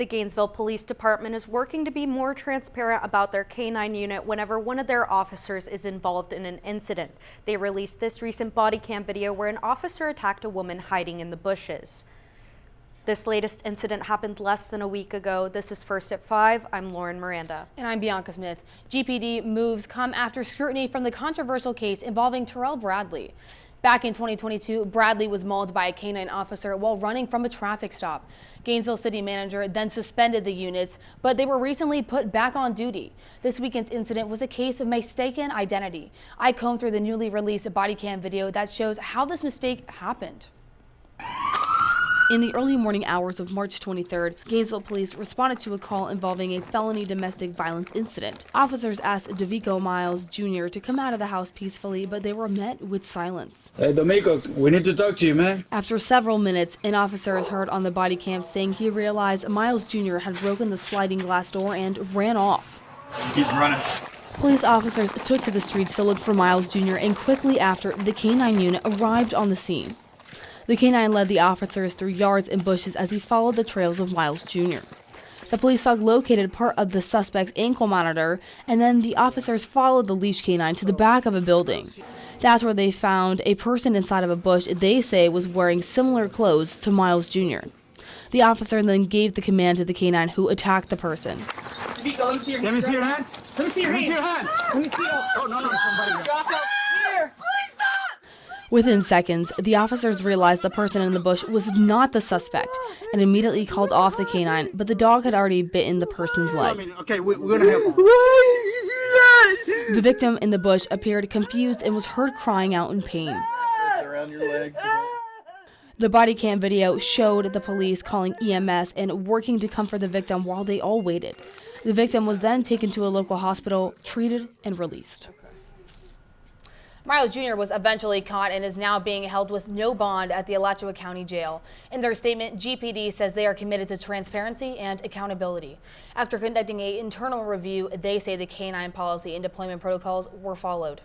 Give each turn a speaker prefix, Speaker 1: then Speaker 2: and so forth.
Speaker 1: The Gainesville Police Department is working to be more transparent about their K-9 unit whenever one of their officers is involved in an incident. They released this recent body cam video where an officer attacked a woman hiding in the bushes. This latest incident happened less than a week ago. This is First at 5. I'm Lauren Miranda.
Speaker 2: And I'm Bianca Smith. GPD moves come after scrutiny from the controversial case involving Terrell Bradley. Back in 2022, Bradley was mauled by a K-9 officer while running from a traffic stop. Gainesville City Manager then suspended the units, but they were recently put back on duty. This weekend's incident was a case of mistaken identity. I combed through the newly released body cam video that shows how this mistake happened. In the early morning hours of March 23rd, Gainesville police responded to a call involving a felony domestic violence incident. Officers asked Davico Miles Jr. to come out of the house peacefully, but they were met with silence.
Speaker 3: Hey, D'Amico, we need to talk to you, man.
Speaker 2: After several minutes, an officer is heard on the body cam saying he realized Miles Jr. had broken the sliding glass door and ran off.
Speaker 4: He's running.
Speaker 2: Police officers took to the streets to look for Miles Jr. and quickly after, the K-9 unit arrived on the scene. The K-9 led the officers through yards and bushes as he followed the trails of Miles Jr. The police dog located part of the suspect's ankle monitor, and then the officers followed the leash K-9 to the back of a building. That's where they found a person inside of a bush they say was wearing similar clothes to Miles Jr. The officer then gave the command to the K-9 who attacked the person.
Speaker 4: Let me see your hands. Let me see your hands. Let me see. Oh, no, somebody. Drop out. Here.
Speaker 2: Within seconds, the officers realized the person in the bush was not the suspect and immediately called off the K-9, but the dog had already bitten the person's leg.
Speaker 4: Okay, we're gonna help him.
Speaker 2: The victim in the bush appeared confused and was heard crying out in pain.
Speaker 4: Around your leg.
Speaker 2: The body cam video showed the police calling EMS and working to comfort the victim while they all waited. The victim was then taken to a local hospital, treated, and released. Miles Jr. was eventually caught and is now being held with no bond at the Alachua County Jail. In their statement, GPD says they are committed to transparency and accountability. After conducting an internal review, they say the K-9 policy and deployment protocols were followed.